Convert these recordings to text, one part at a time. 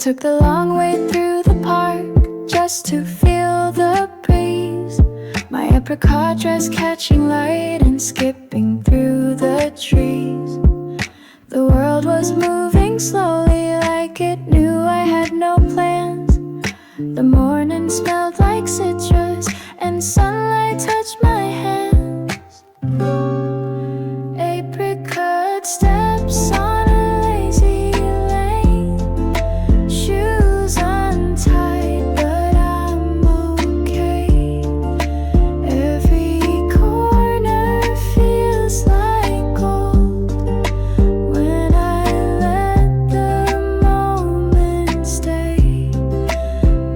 took the long way through the park just to feel the breeze. My apricot dress catching light and skipping through the trees. The world was moving slowly like it knew I had no plans. The morning smelled like citrus and sunlight touched my hands. Apricot steps on a lazy lane, shoes untied but I'm okay. Every corner feels like gold when I let the moment stay.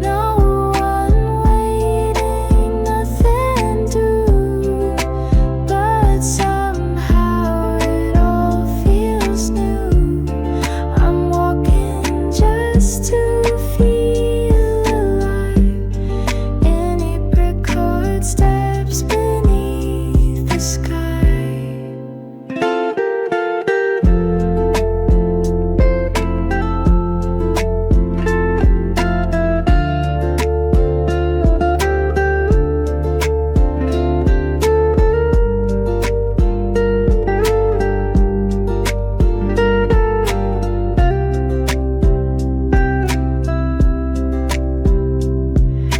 No one waiting, nothing due, but somehow it all feels new. I'm walking just to feel alive in apricot steps beneath the sky.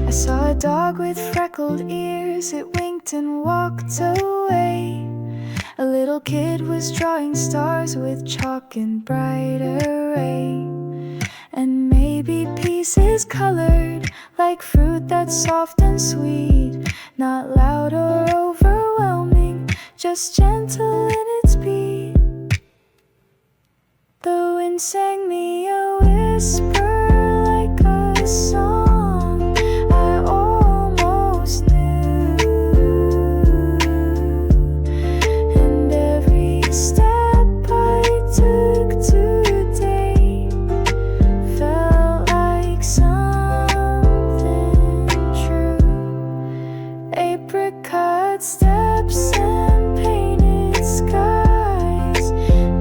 I saw a dog with freckled ears, it winked and walked away. A little kid was drawing stars with chalk in bright array. And maybe pieces colored like fruit that's soft and sweet, not loud or overwhelming, just gentle in its beat. The wind sang me a whisper like a song I almost knew, and every step I took today felt like something true. Apricot steps and painted skies,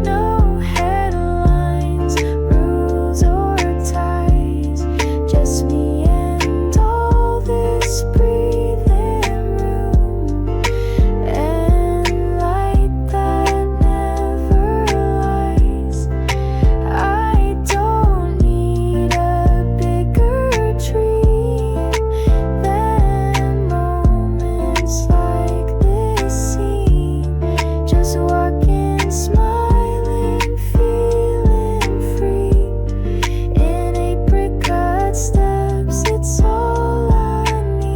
no headlines, rules or ties, just me and all this breathing room, and light that never lies. I don't need a bigger dream than moments like this scene, just walking, smiling, feeling free in apricot steps, it's all I need.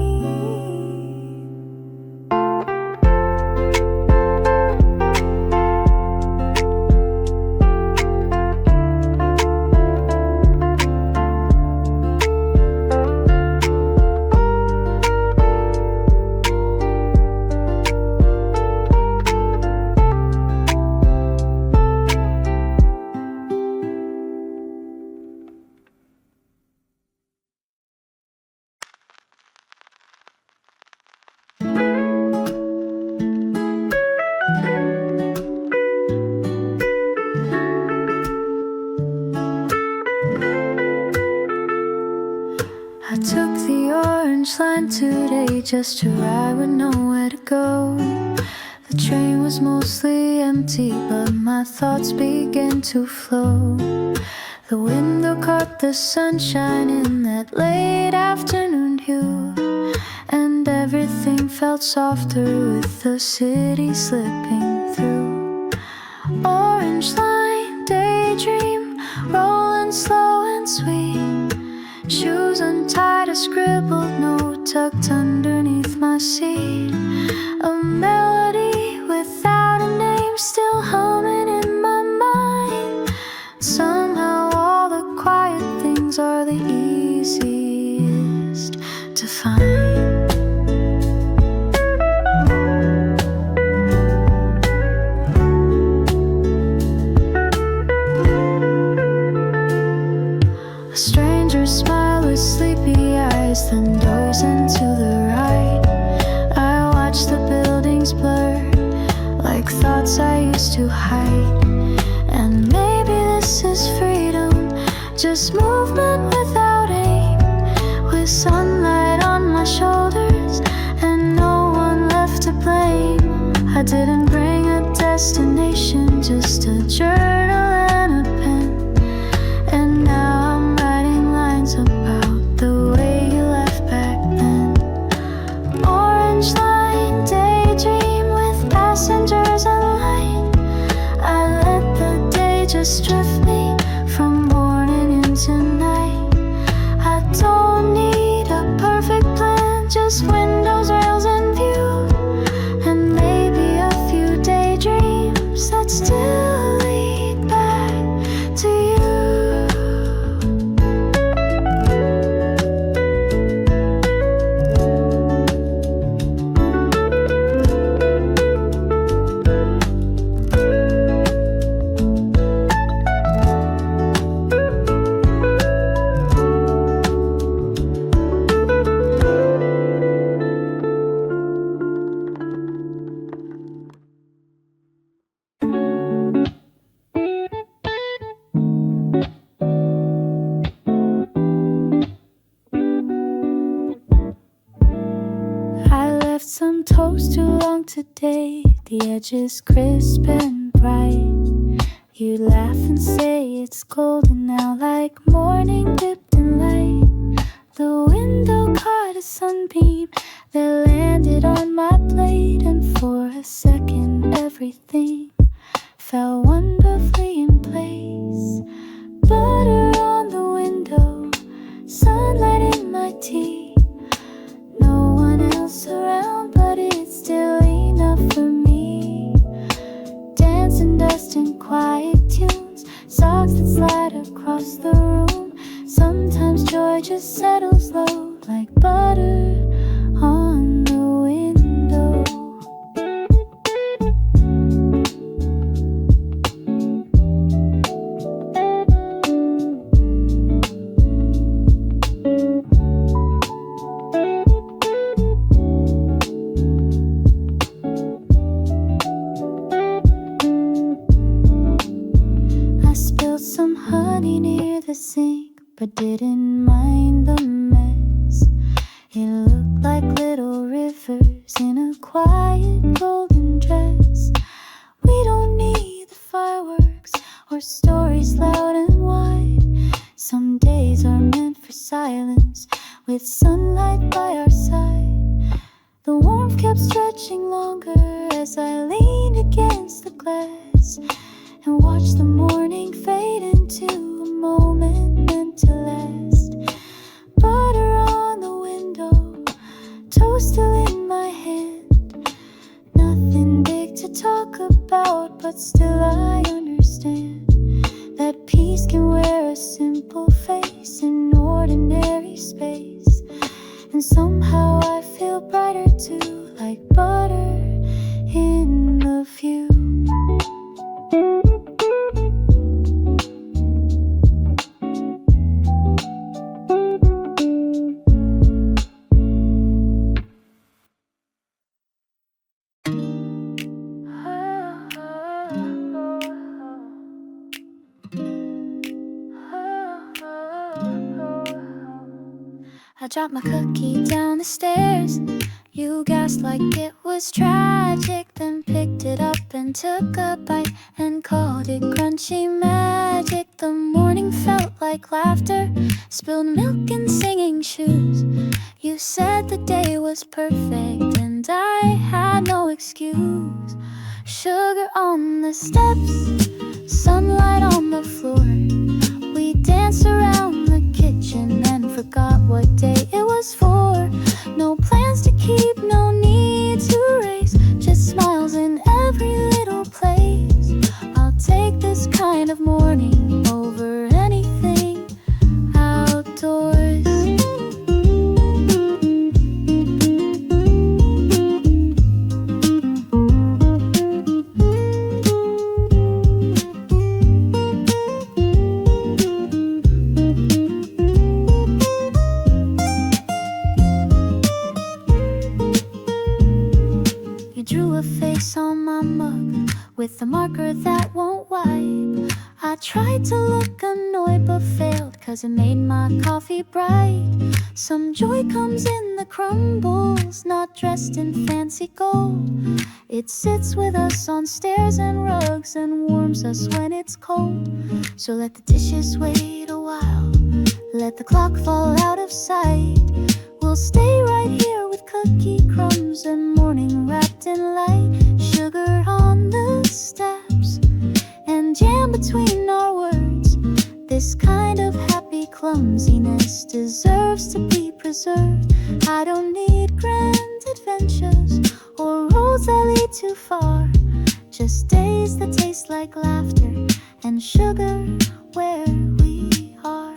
I took the orange line today just so I would know where to go. The train was mostly empty, but my thoughts began to flow. The window caught the sunshine in that late afternoon hue, and everything felt softer with the city slipping through. Orange line, daydream, rolling slow and sweet. Shoes untied, a scribbled note tucked underneath my seat. A melody without a name still humming in my mind. Somehow all the quiet things are the easiest to find. A stranger's smile with sleepy eyes, then doors into the right. I watch the buildings blur like thoughts I used to hide. And maybe this is freedom, just movement my shoulders, and no one left to blame. I didn't bring a destination, just a journal and a pen. And now I'm writing lines about the way you left back then. Orange line, daydream with passengers in line. I let the day just drift me from morning into night. I don't need a perfect plan, just windows, rails, and view, and maybe a few daydreams that still lead back to you. I left some toast too long today, the edges crisp and bright. You laugh and say it's golden now, like morning dipped in light. The window caught a sunbeam that landed on my plate, and for a second everything fell wonderfully in place. Butter on the window, sunlight in my tea. No one else around, but it's still enough for me. Dancing dust and quiet tunes, socks that slide across the room. Sometimes joy just settles low, like butter on the window. I spilled some honey near the sink, but didn't mind the mess. It looked like little rivers in a quiet golden dress. We don't need the fireworks or stories loud and wide. Some days are meant for silence, with sunlight by our side. The warmth kept stretching longer as I leaned against the glass and watched the morning fade into a moment meant to last. Butter on the window, toast still in my hand. Nothing big to talk about, but still I understand that peace can wear a simple face in ordinary space. And somehow I feel brighter too, like butter in the view. I dropped my cookie down the stairs. You gasped like it was tragic, then picked it up and took a bite and called it crunchy magic. The morning felt like laughter, spilled milk and singing shoes. You said the day was perfect and I had no excuse. Sugar on the steps, sunlight on the floor. We danced around the kitchen and forgot what day it was for. No plans to keep, no need to race, just smiles in every little place. I'll take this kind of morning over anything outdoors. With a marker that won't wipe. I tried to look annoyed but failed, 'cause it made my coffee bright. Some joy comes in the crumbles, not dressed in fancy gold. It sits with us on stairs and rugs and warms us when it's cold. So let the dishes wait a while, let the clock fall out of sight. We'll stay right here with cookie crumbs and morning wrapped in light. Sugar on the steps and jam between our words. This kind of happy clumsiness deserves to be preserved. I don't need grand adventures or roads that lead too far, just days that taste like laughter and sugar where we are.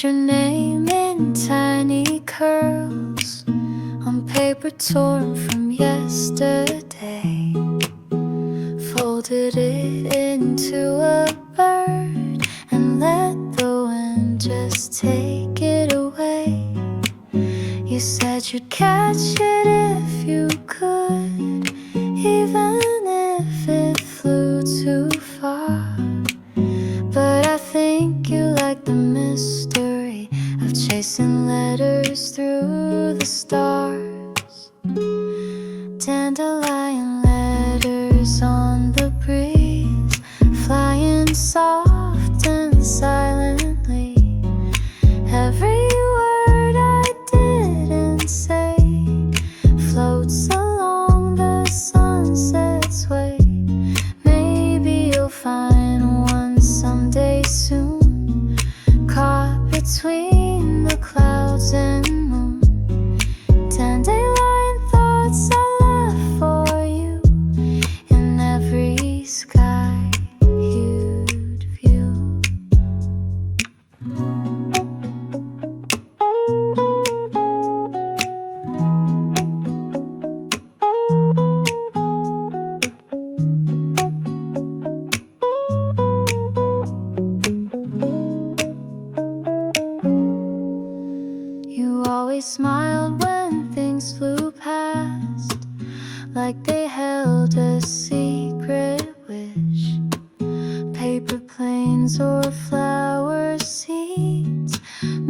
Your name in tiny curls on paper torn from yesterday. Folded it into a bird and let the wind just take it away. You said you'd catch it if you could, even if it flew too far. But I think you like the mystery of chasing letters through the stars. Dandelion letters on the breeze, flying soft and silently. Every word I didn't say floats along the sunset's way. Maybe you'll find one someday soon, caught between the clouds and moon. Dandelion thoughts I left for you in every sky you'd view. You always smiled when things flew past, like they held a secret wish. Paper planes or flower seeds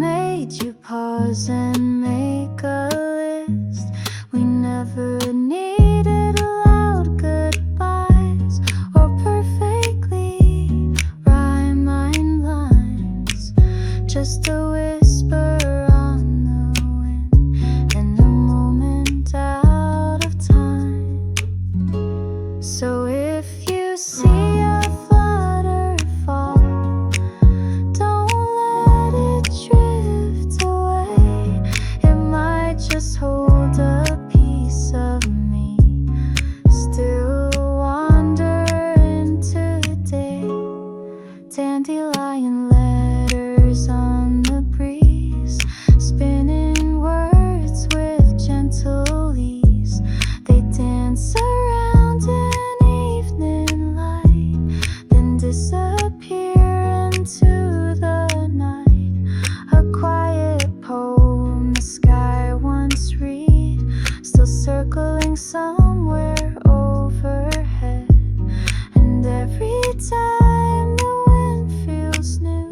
made you pause and make a list. We never needed loud goodbyes or perfectly rhymed lines, just a whisper on the wind and a moment out of time. So if you see a flutter fall, don't let it drift away. It might just hold a piece of me, still wander into the day. Dandelion letters on the breeze, spinning words with gentle ease. They dance around an evening light, then disappear into the night. A quiet poem the sky once read, still circling somewhere overhead. And every time the wind feels new,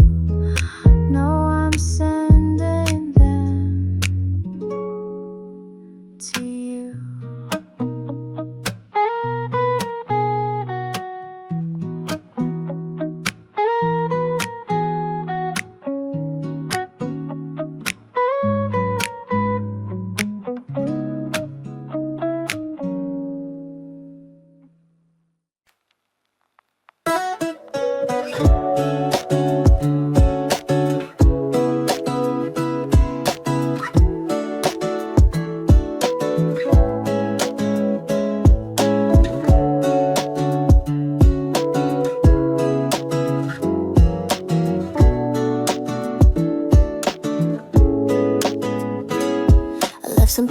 know I'm sending them to you.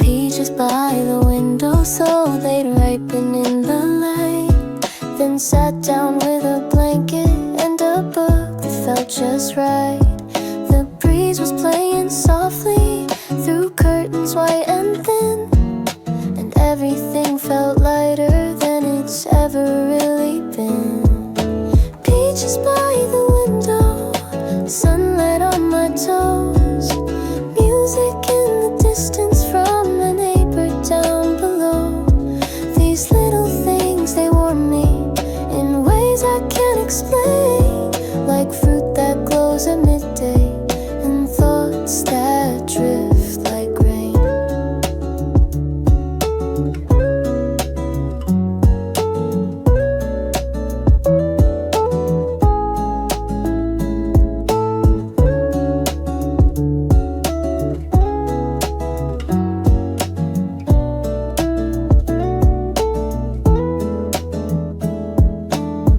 Peaches by the window, so they'd ripen in the light. Then sat down with a blanket and a book that felt just right. The breeze was playing softly through curtains white and thin, and everything felt lighter than it's ever really been. Peaches by the window, sunlight on my toes, music in the distance from a neighbor down below. These little things, they warm me in ways I can't explain, like fruit that glows at midday and thoughts that drift like rain.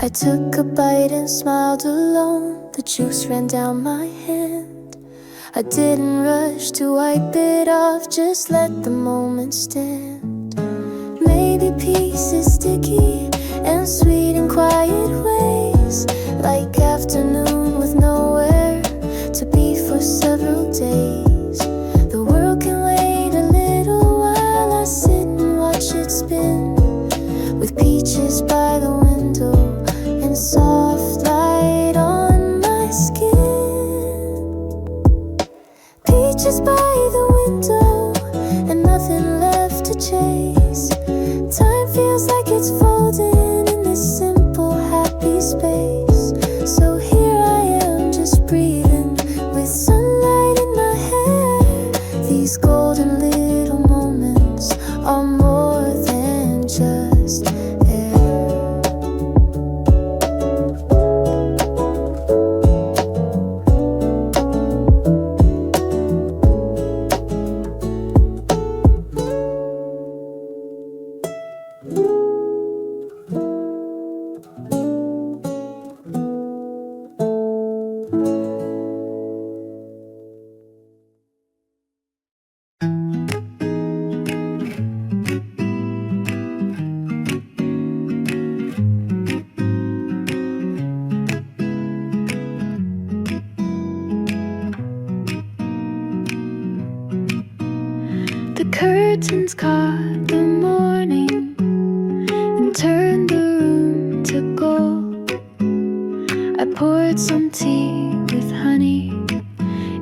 I took a bite and smiled alone. The juice ran down my hand. I didn't rush to wipe it off, just let the moment stand. Maybe peace is sticky and sweet in quiet ways, like afternoon with nowhere to be for several days. The world can wait a little while I sit and watch it spin, with peaches by the window and soft light on my skin. Peaches by the window and nothing left to chase. Time feels like it's folding in this simple happy space. So here I am just breathing with sunlight in my hair. These golden little moments are more than just air. The curtains caught the morning and turned the room to gold. I poured some tea with honey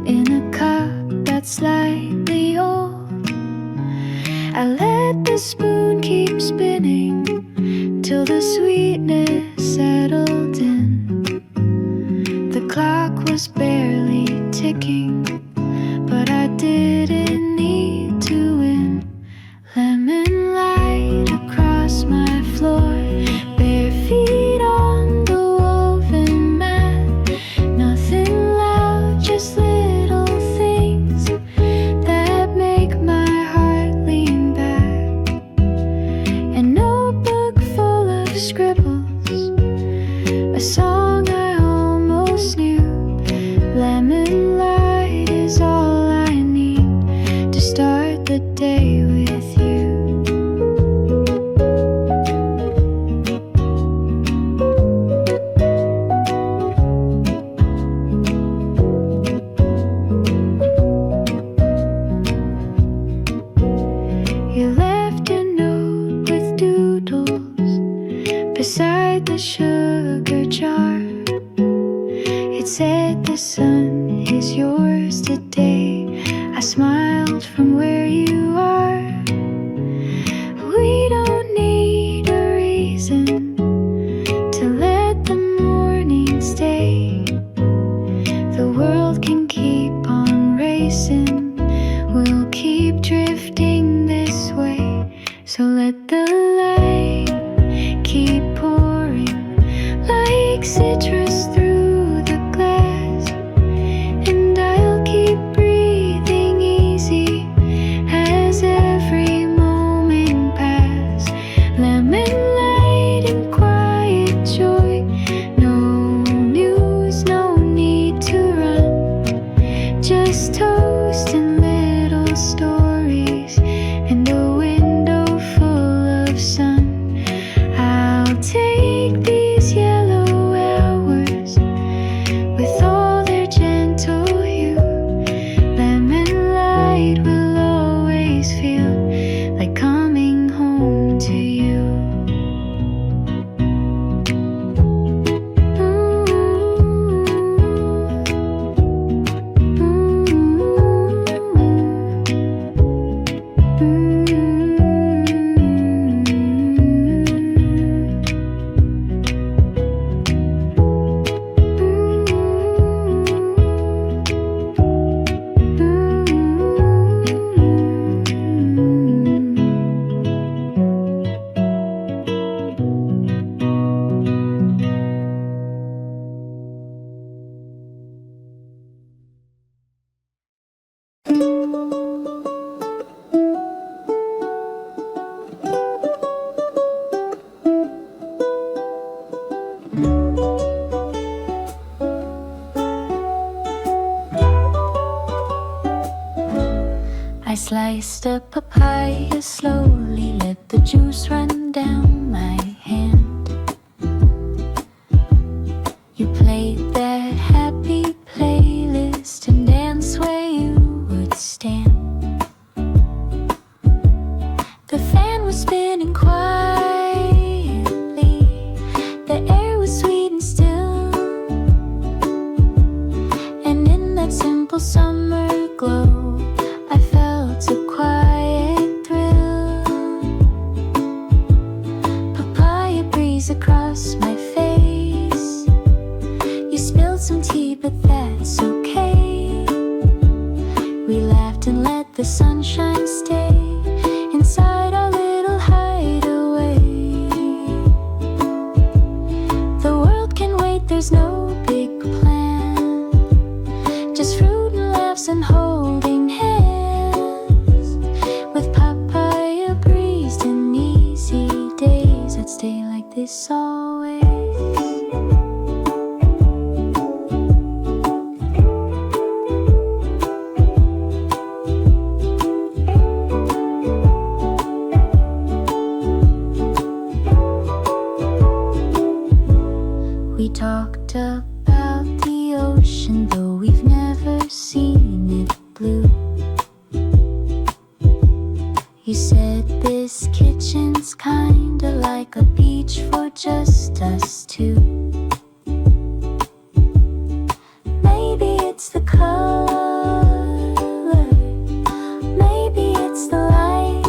in a cup that's slightly old. I let the spoon keep spinning till the sweetness settled in. The clock was barely ticking, but I didn't need to win. Lemon light across my floor, bare feet on the woven mat. Nothing loud, just little things that make my heart lean back. A notebook full of scribbles, a song I almost knew. Lemon light is all I need to start the day with you. You left a note with doodles beside the sugar jar. It said the sun is yours today. I smiled from where you are. We don't need a reason to let the morning stay. The world can keep on racing. We'll keep drifting this way. So let the light keep pouring like citrus through the glass. And I'll keep breathing easy sliced a papaya slowly, let the juice run down my hand. You played that happy playlist and danced where you would stand. The fan was spinning quietly, the air was sweet and still, and in that simple summer glow I felt a quiet thrill. Papaya breeze across my face. You spilled some tea, but that's okay. We laughed and let the sunshine stay inside our little hideaway. The world can wait, there's no big plan, just fruit and laughs and holding hands. With papaya breeze and easy days, I'd stay like this always. We talked about the ocean, though we've never seen it blue. You said this kitchen's kinda like a beach for just us two. Maybe it's the color, maybe it's the light,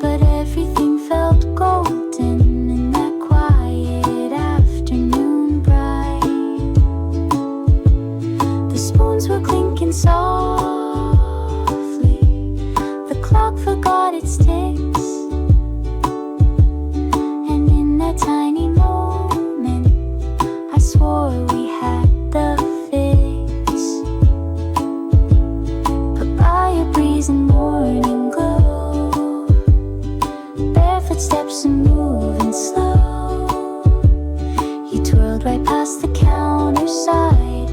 but everything felt golden in that quiet afternoon bright. The spoons were clinking softly, the clock forgot its ticks, and in that tiny moment I swore we had the fix. Papaya breeze and morning glow, barefoot steps and moving slow. You twirled right past the counter side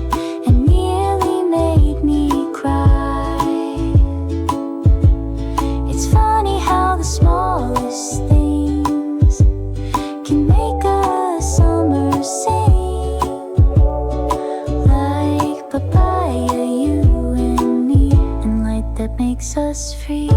and nearly made me cry. It's funny how the smallest things can make a summer sing. Like papaya, you and me, and light that makes us free.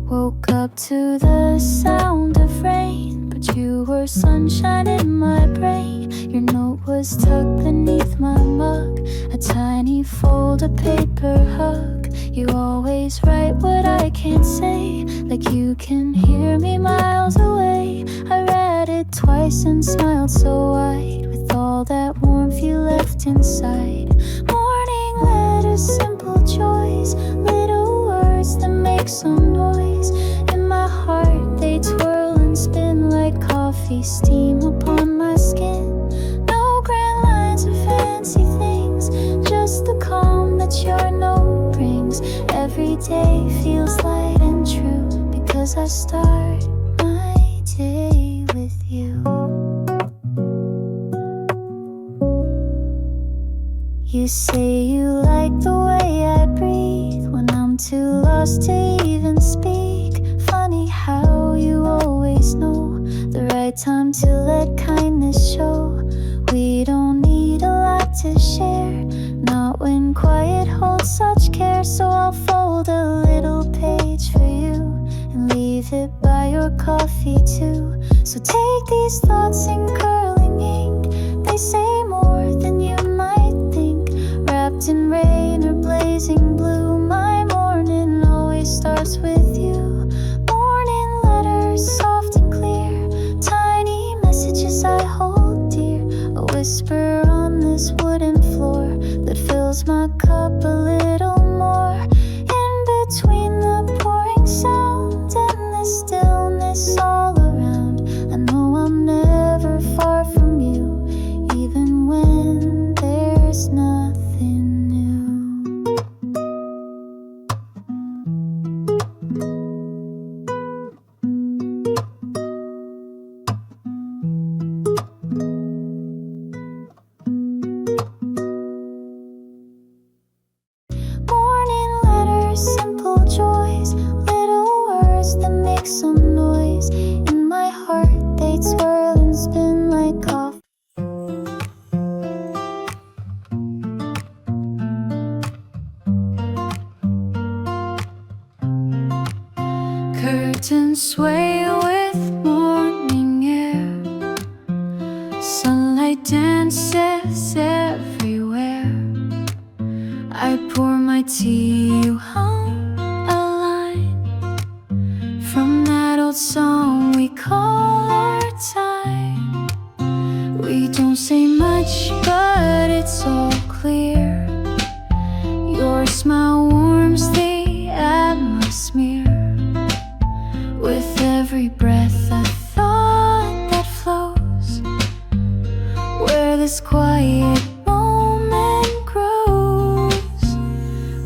Woke up to the sound of rain, but you were sunshine in my brain. Your note was tucked beneath my mug, a tiny fold of paper hug. You always write what I can't say, like you can hear me miles away. I read it twice and smiled so wide, with all that warmth you left inside. Morning letters, simple joys, little words that make some noise. In my heart they twirl and spin like coffee steam upon my skin. No grand lines or fancy things, just the calm that your note brings. Every day feels light and true, because I start my day with you. You say you like the way I breathe when I'm too lost to even speak. Funny how you always know the right time to let kindness show. We don't need a lot to share, not when quiet holds such care. So I'll fold a little page for you and leave it by your coffee too. So take these thoughts in curling ink, they say more than you might think. Wrapped in rain or blazing blue, my morning always starts with you. Morning letters, soft and clear, tiny messages I hold dear. A whisper on this wooden floor that fills my cup a little more. Curtains sway with morning air. Sunlight dances everywhere. I pour my tea, you hum a line from that old song we call our time. We don't say much, but it's all clear. Your smile warms the atmosphere. With every breath, a thought that flows where this quiet moment grows.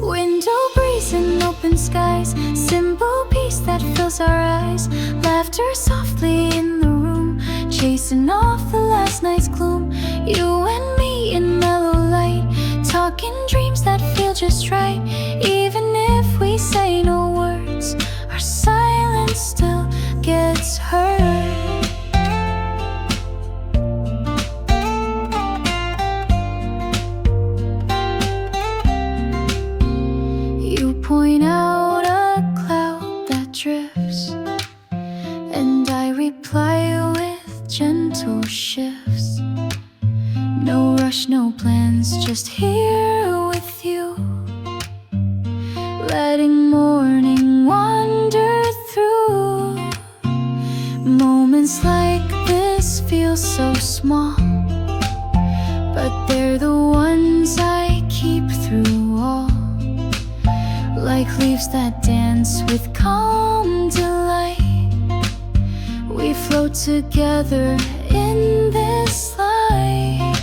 Window breeze and open skies, simple peace that fills our eyes. Laughter softly in the room, chasing off the last night's gloom. You and me in mellow light, talking dreams that feel just right. Even if we say no words, our silence still gets heard. You point out a cloud that drifts, and I reply with gentle shifts. No rush, no plans, just here with you, letting morning wander through. Moments like this feel so small, but they're the ones I keep through all. Like leaves that dance with calm delight, we float together in this light.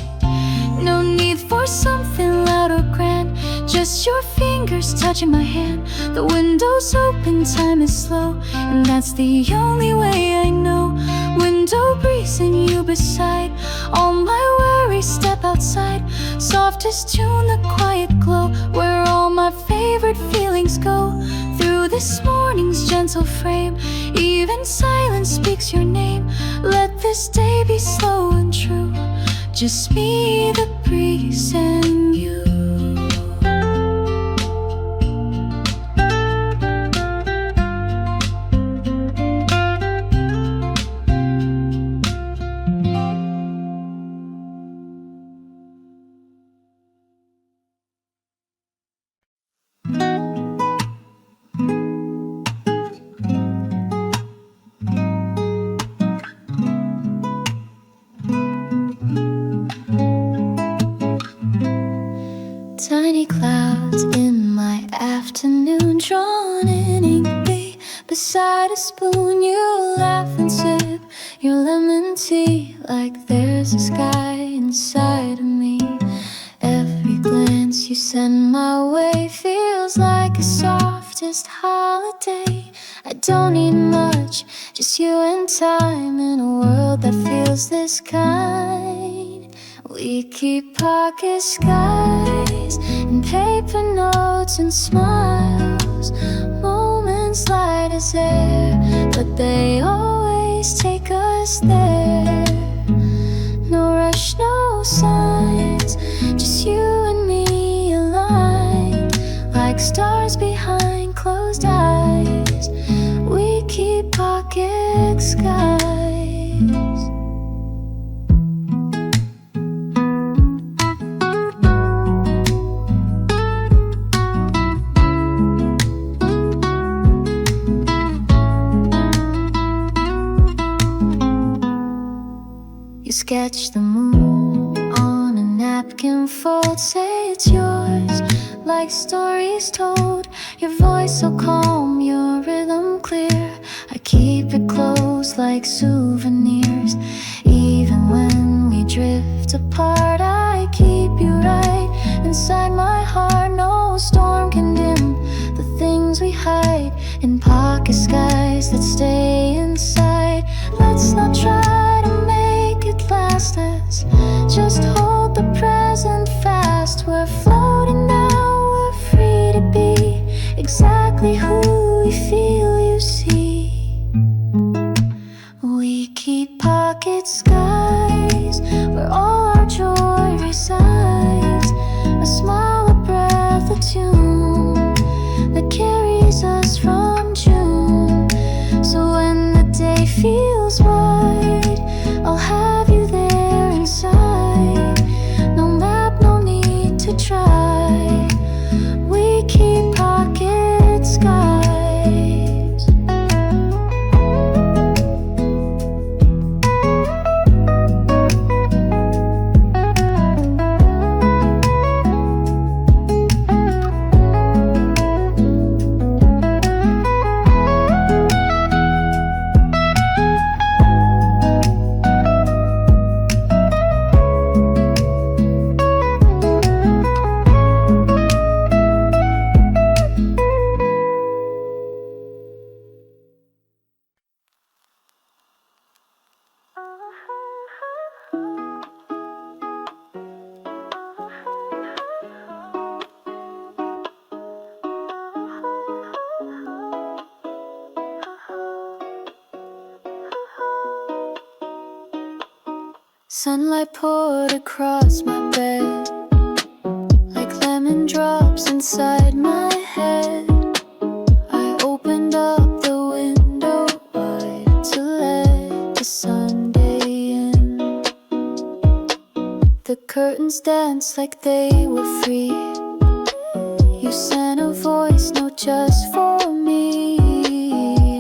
No need for something loud or grand, just your fingers touching my hand. The window's open, time is slow, and that's the only way I know. Window breeze and you beside, all my worries step outside. Softest tune, the quiet glow, where all my favorite feelings go. Through this morning's gentle frame, even silence speaks your name. Let this day be slow and true, just me, the breeze, and you. Tiny clouds in my afternoon, drawn in ink beside a spoon. You laugh and sip your lemon tea like there's a sky inside of me. Every glance you send my way feels like the softest holiday. I don't need much, just you and time in a world that feels this kind. We keep pocket skies and paper notes and smiles. Moments light as air, but they always take us there. No rush, no signs, just you and me aligned. Like stars behind closed eyes, we keep pocket skies. You sketch the moon on a napkin fold, say it's yours, like stories told. Your voice so calm, your rhythm clear. I keep it close like souvenirs. Even when we drift apart, I keep you right inside my heart. No storm can dim the things we hide in pocket skies that stay inside. Let's not try to make it last us, just hold the present fast. We're floating now, we're free to be exactly who we feel, you see. We keep pocket skies where all our joy resides. A smile, a breath, a tune that carries us from June Sunlight poured across my bed, like lemon drops inside my head. I opened up the window wide to let the Sunday in. The curtains danced like they were free. You sent a voice note just for me.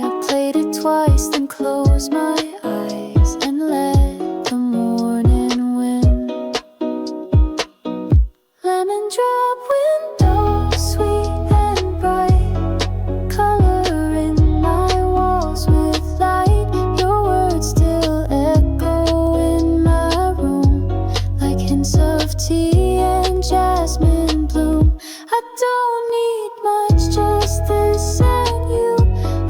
I played it twice, then closed my eyes and let the morning win. Lemon drop window, sweet and bright, coloring my walls with light. Your words still echo in my room, like hints of tea and jasmine bloom. I don't need much, just this and you.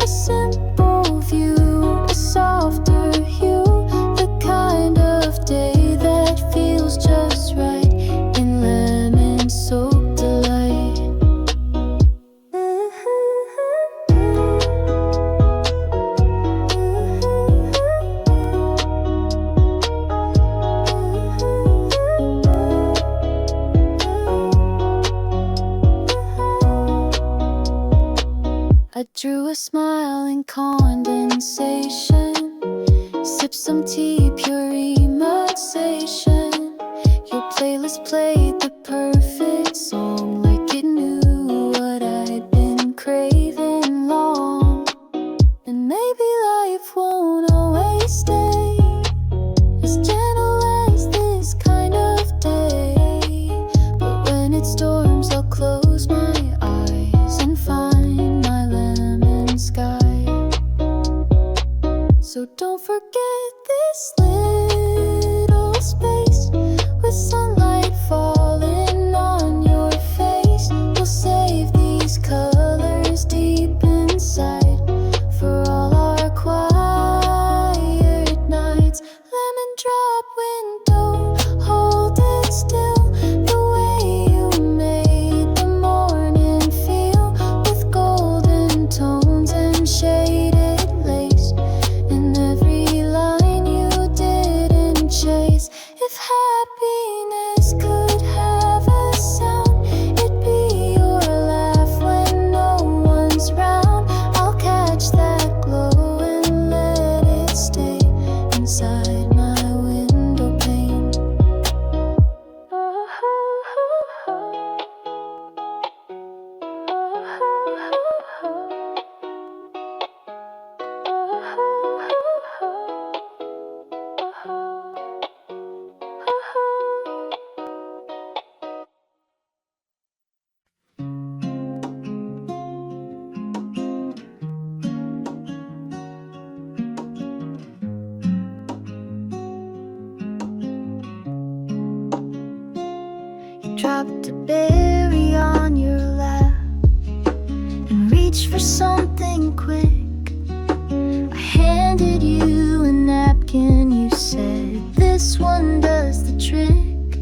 A simple view, a softer hue, the kind of day that feels just right in lemon-soaked delight. I drew a smile in condensation, sipped some tea, pure relaxation. Your playlist played the perfect song, like it knew what I'd been craving long. And maybe life won't always stay as gentle as this kind of day, but when it storms I'll close my eyes and find my lemon sky. So don't forget this little space with sunlight falling on your face. We'll save these colors deep inside for all our quiet nights. Lemon drop window, hold it still, the way you made the morning feel, with golden tones and shaded lace in every line you didn't chase. If happiness could have a sound, it'd be your laugh when no one's round. I'll catch that glow and let it stay inside my window pane. You dropped a berry on your lap and reached for something quick. I handed you a napkin, you said, "This one does the trick."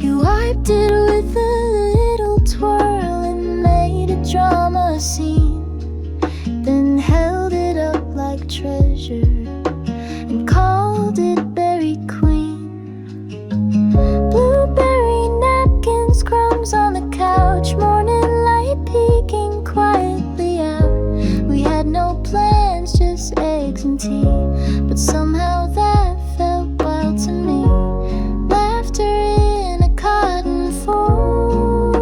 You wiped it with a little twirl and made a drama scene, then held it up like treasure and called it Berry Queen. Blueberry napkins, crumbs on the couch, morning light peeking quietly out. We had no plans, just eggs and tea, but somehow that felt wild to me. Laughter in a cotton fold,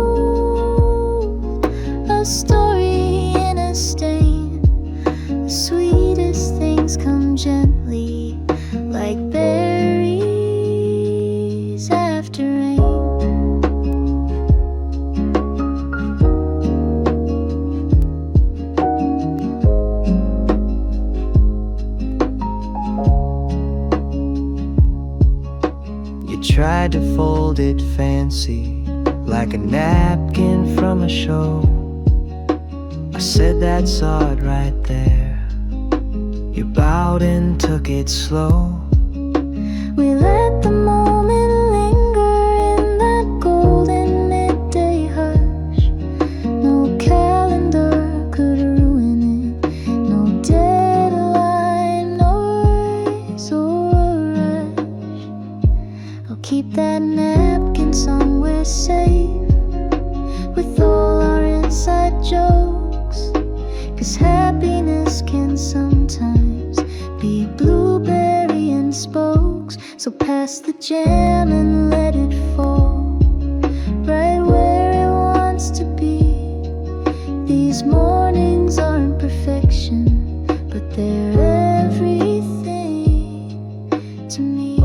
a story in a stain. The sweetest things come gently, like berries after rain. You tried to fold it fancy, like a napkin from a show. I said that's odd right there. You bowed and took it slow. We let the moment linger in that golden midday hush. No calendar could ruin it, no deadline, noise or rush. 'cause happiness can sometimes be blueberry and spokes. So pass the jam and let it fall right where it wants to be. These mornings aren't perfection, but they're everything to me.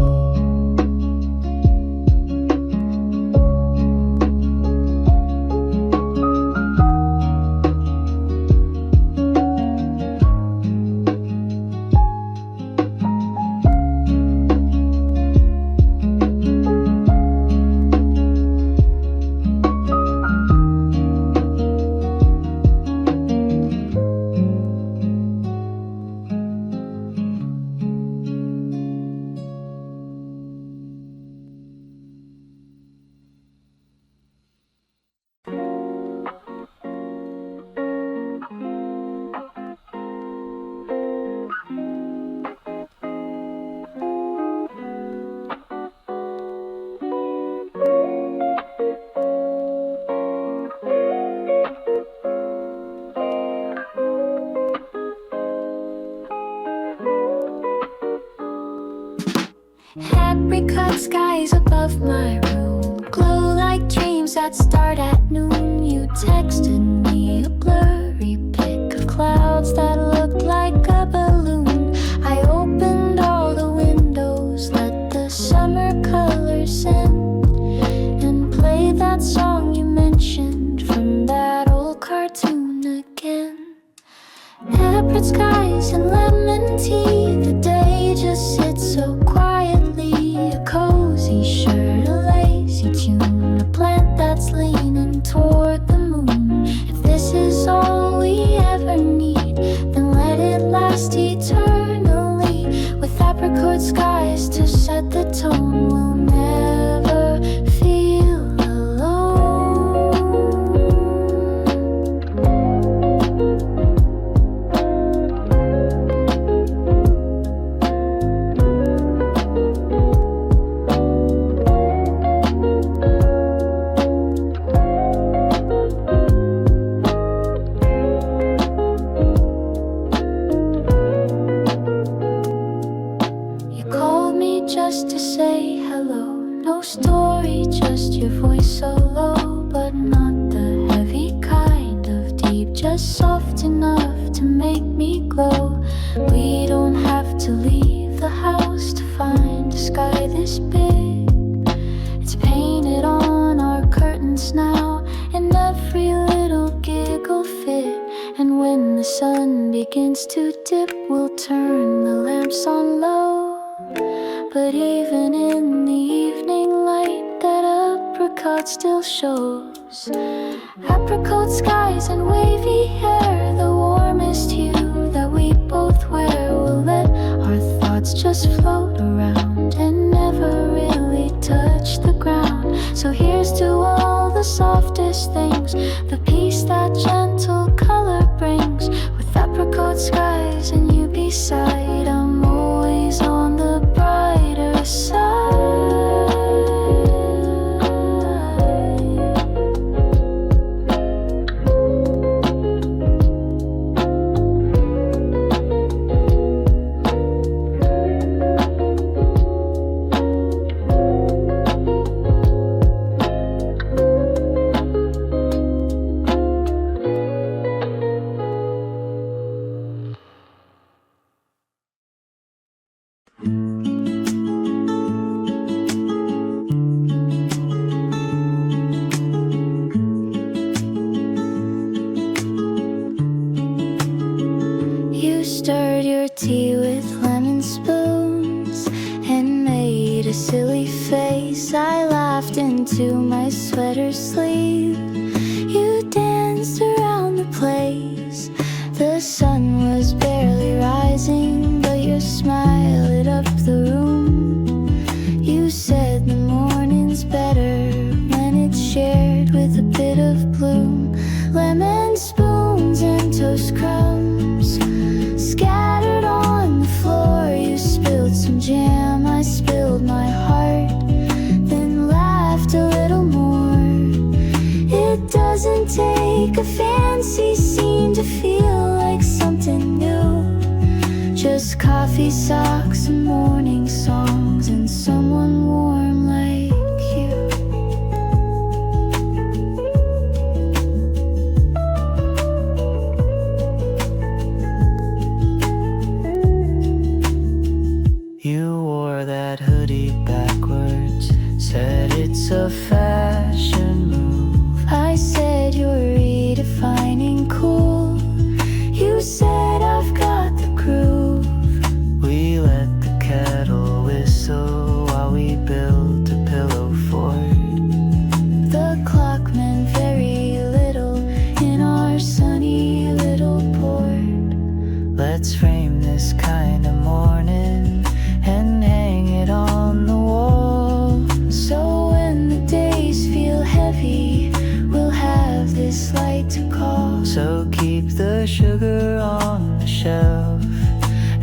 Apricot skies above my room glow like dreams that start at noon. You texted me a blurry pic of clouds that looked like a balloon. I opened all the windows, let the summer colors in, and played that song you mentioned from that old cartoon again. Apricot skies and lemon tea, the day just sits so quietly. A cozy shirt, a lazy tune, a plant that's leaning toward the moon. If this is all we ever need, then let it last eternally. With apricot skies to set the tone, we'll never feel alone. You called me just to say hello. No story, just your voice so low, but not the heavy kind of deep, just soft enough to make me glow. We don't have to leave the house to find a sky this big. It's painted on our curtains now, and every little giggle fit. And when the sun begins to dip, we'll turn the lamps on low. But even in the evening light, that apricot still shows. Apricot skies and wavy hair, the warmest hue that we both wear. We'll let our thoughts just float around and never really touch the ground. So here's to all the softest things, the peace that gentle color brings. With apricot skies and you beside, I'm always on the brighter side. You stirred your tea with lemon spoons and made a silly face. I laughed into my sweater sleeve. You danced around the place. The sun was barely rising, but your smile lit up the room. You said the morning's better when it's shared with a bit of bloom. Lemon spoons and toast crumbs scattered on the floor. You spilled some jam, I spilled my heart, then laughed a little more. It doesn't take a fancy scene to feel like Just coffee, socks, and morning songs, and someone warm like you. You wore that hoodie backwards, said it's a fashion move. I said you're redefining cool. You said I've got the groove. We let the kettle whistle while we built a pillow fort. The clock meant very little in our sunny little port. Let's frame this kind of morning and hang it on the wall. So when the days feel heavy, we'll have this light to call. So keep the sugar on the shelf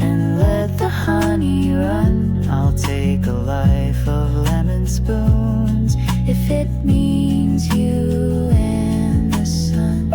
and let the honey run. I'll take a life of lemon spoons if it means you and the sun.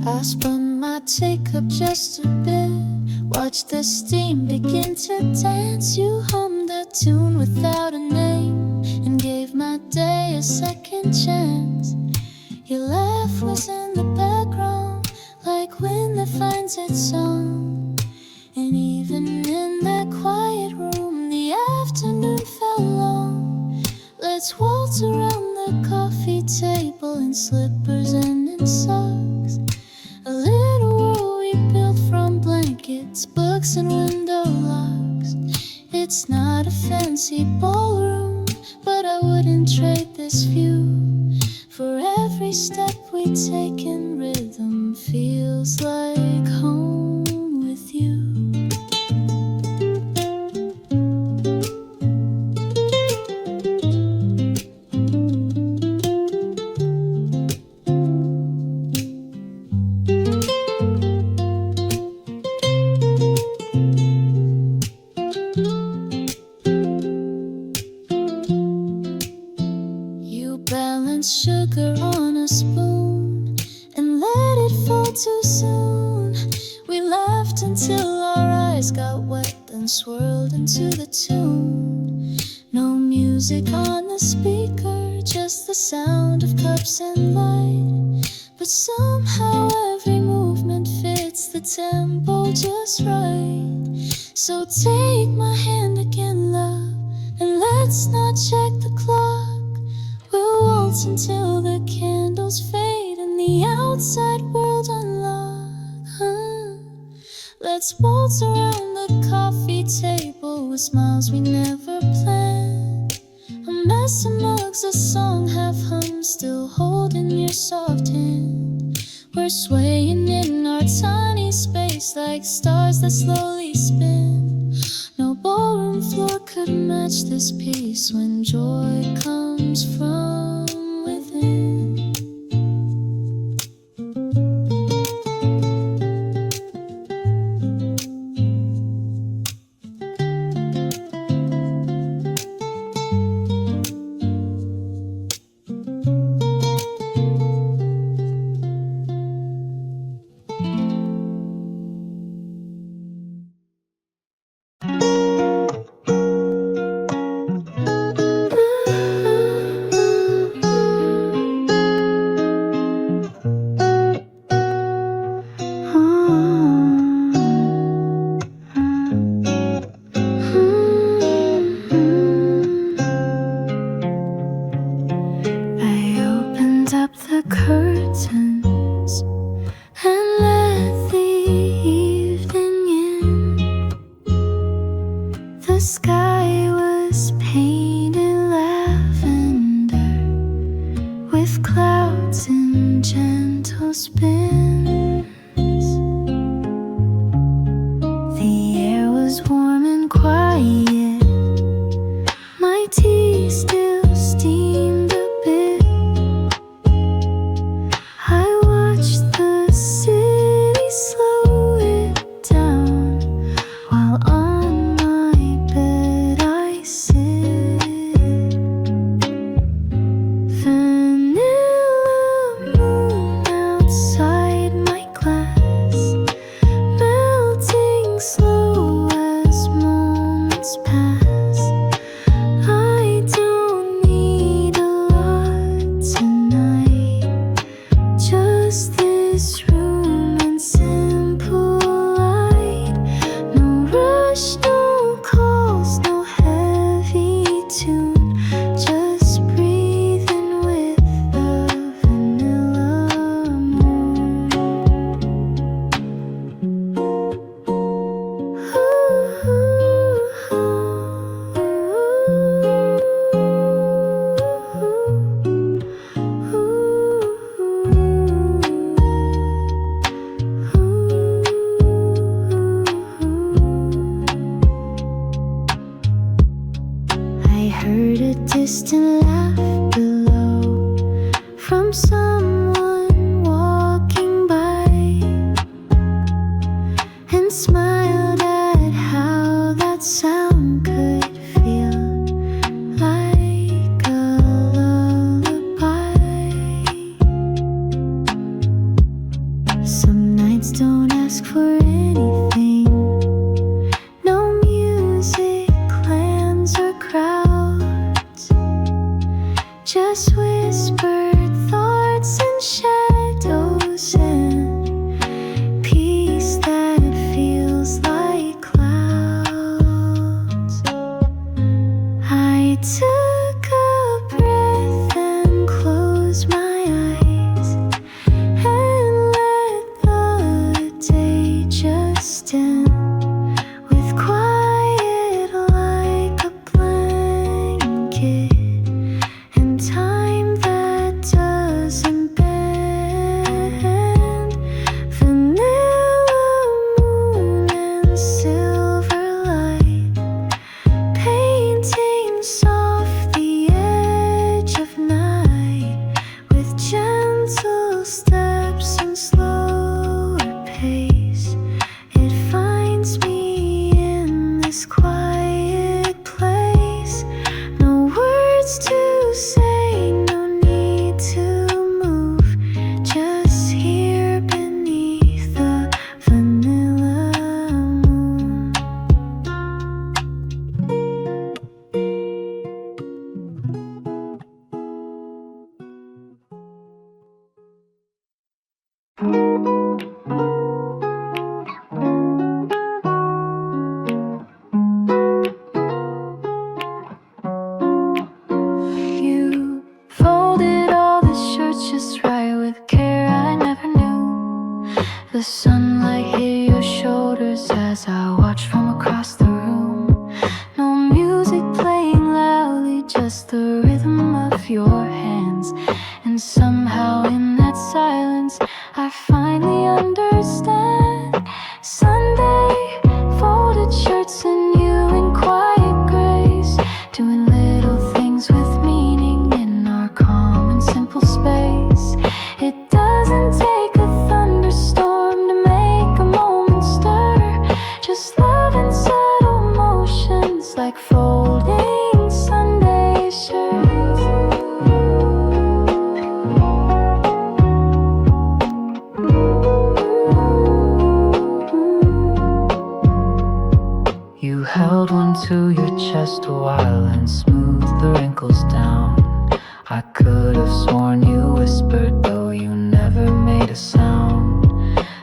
I spun my teacup just a bit, watched the steam begin to dance. You hummed a tune without a name and gave my day a second chance. Your laugh was in the background, like wind that finds its song. And even in that quiet room, the afternoon felt long. Let's waltz around the coffee table in slippers and in socks. A little world we built from blankets, books, and window locks. It's not a fancy ballroom, but I wouldn't trade this view. For every step we take in rhythm feels like home with you. Sugar on a spoon and let it fall too soon. We laughed until our eyes got wet, then swirled into the tune. No music on the speaker, just the sound of cups and light. But somehow every movement fits the tempo just right. So take my hand again, love, and let's not check the clock. We'll waltz until the candles fade and the outside world unlock. Let's waltz around the coffee table with smiles we never planned. A mess of mugs, a song half hummed, still holding your soft hand. We're swaying in our tiny space like stars that slowly spin. No ballroom floor could match this peace when joy comes from within. The sky was painted lavender with clouds in gentle spins. The air was warm and quiet. My tea still steamed a bit. I watched the city slow it down while on my bed I sit. Vanilla moon outside my glass, melting slow as moments pass. I don't need a lot tonight, just this room and simple light. No rush, no calls, no heavy tune, just breathing with the vanilla moon. I heard a distant laugh below from someone walking by, and smiled at how that sound could feel like a lullaby. Some nights don't ask for anything, no music, clans, or crowds, just whispered thoughts and shadows and peace that feels like clouds. I took a breath and closed my eyes and let the day just end with quiet like a blanket and time that doesn't bend. Vanilla moon and silver light, painting soft the edge of night with gentle steps and slower pace. It finds me in this quiet place. No words to say, no need to move, just here beneath the vanilla moon. You folded all the shirts just right with care I never knew. The sunlight hit your shoulders as I watched from across the room. No music playing loudly, just the rhythm of your hands. And somehow in that silence I finally understand. Sunday, folded shirts and you in quiet grace, doing little things with meaning in our calm and simple space. It doesn't take a thunderstorm to make a moment stir, just love and subtle motions like folding Sunday shirts. You held one to your chest a while and smoothed the wrinkles down. I could have sworn you whispered, though you never made a sound.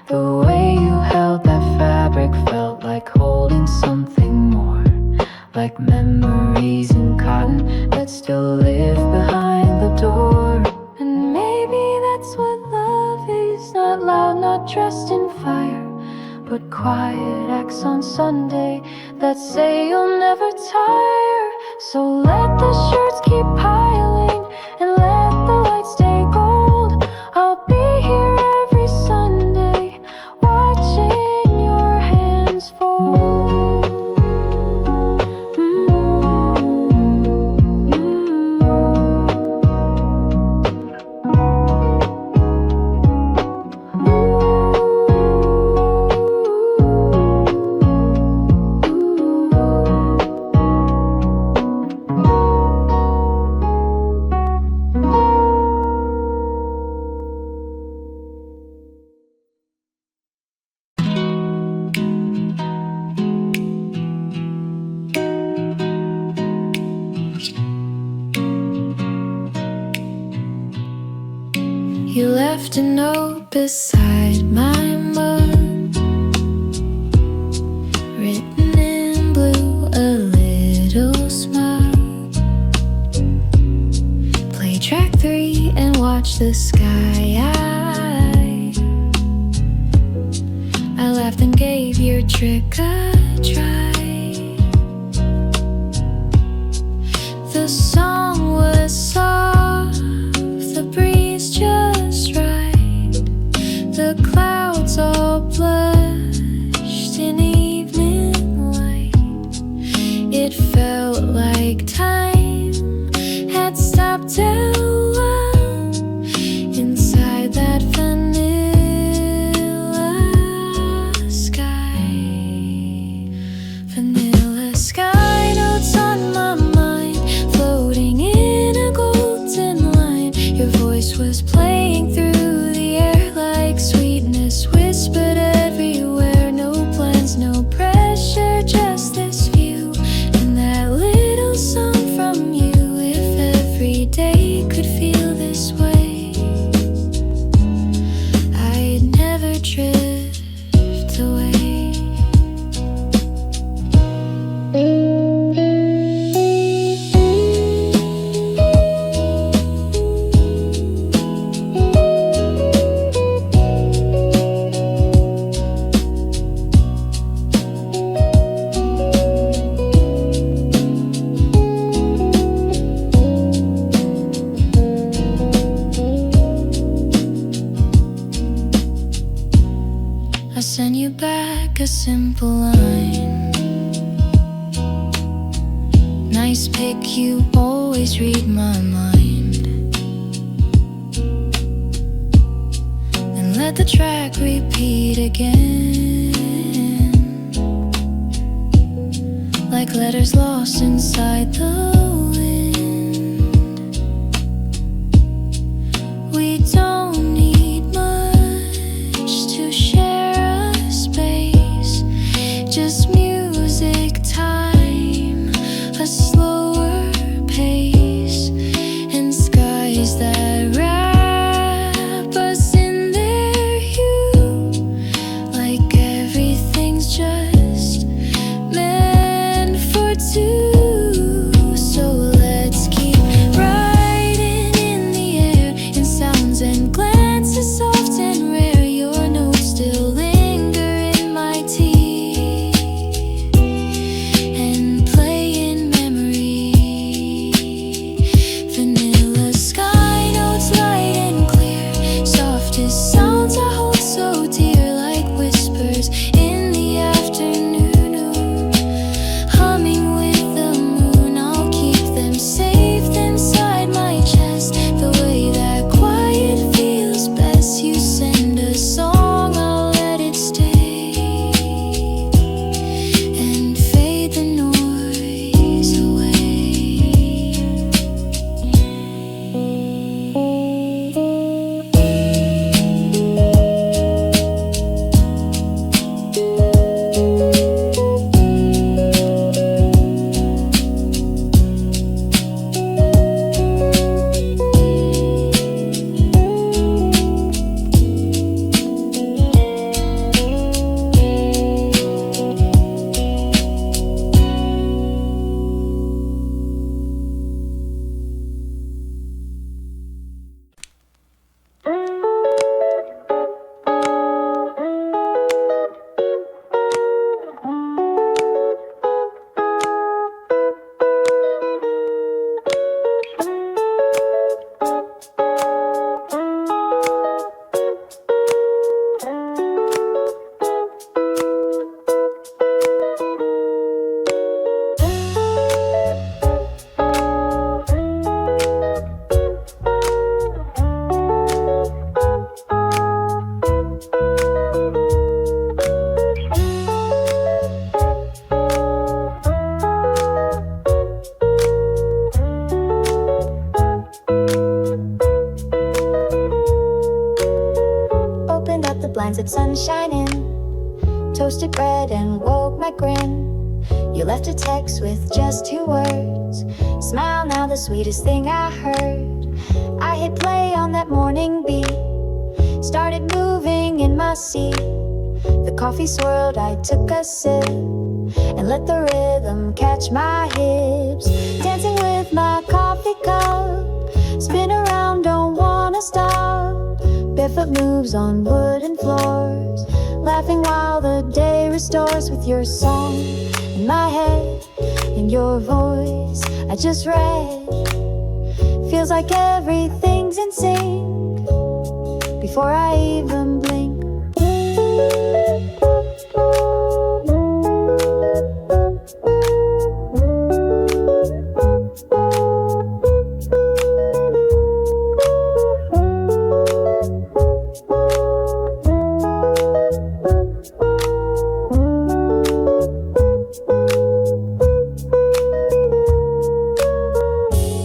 The way you held that fabric felt like holding something more, like memories in cotton that still live behind the door. And maybe that's what love is, not loud, not dressed in fire, but quiet acts on Sunday that say you'll never tire. So let the shirts keep piling and let the lights stay gold. I'll be here every Sunday, watching your hands fold. You left a note beside my mug, written in blue, a little smug. Play track 3 and watch the sky. I laughed and gave your trick a try. The song was soft, the breeze just right. The clouds all blushed in evening light. It felt like time had stopped a while inside that vanilla sky. Vanilla sky notes on my mind, floating in a golden line. Your voice was playing through the air like sweetness whispered everywhere. No plans, no pressure, just this view and that little song from you. If every day could feel this way, I'd never drift away. I send you back a simple line. Nice pick, you always read my mind. Then let the track repeat again, like letters lost inside the wind. We don't need much to share a space, just music, time, a slower pace, and skies that wrap us in their hue, like everything's just meant for two. So sunset sunshine in, toasted bread and woke my grin. You left a text with just 2 words, smile now, the sweetest thing I heard. I hit play on that morning beat, started moving in my seat. The coffee swirled, I took a sip, and let the rhythm catch my hips. Dancing with my coffee cup, spin around, don't wanna stop. Barefoot moves on wooden floors, laughing while the day restores. With your song in my head, in your voice I just read. Feels like everything's in sync before I even blink.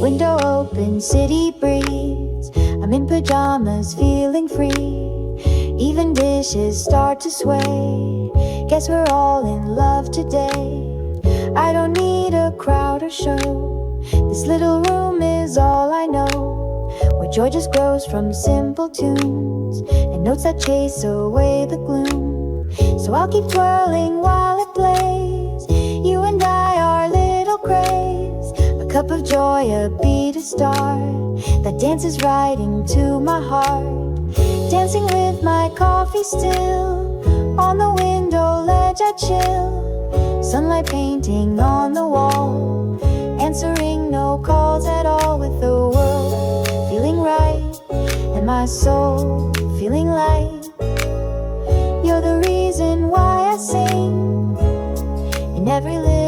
Window open, city breeze, I'm in pajamas, feeling free. Even dishes start to sway, guess we're all in love today. I don't need a crowd or show, this little room is all I know, where joy just grows from simple tunes and notes that chase away the gloom. So I'll keep twirling while it plays, you and I are little craze. A cup of joy, a beat, a star that dances right into my heart. Dancing with my coffee still, on the window ledge I chill. Sunlight painting on the wall, answering no calls at all. With the world feeling right, and my soul feeling light. You're the reason why I sing in every little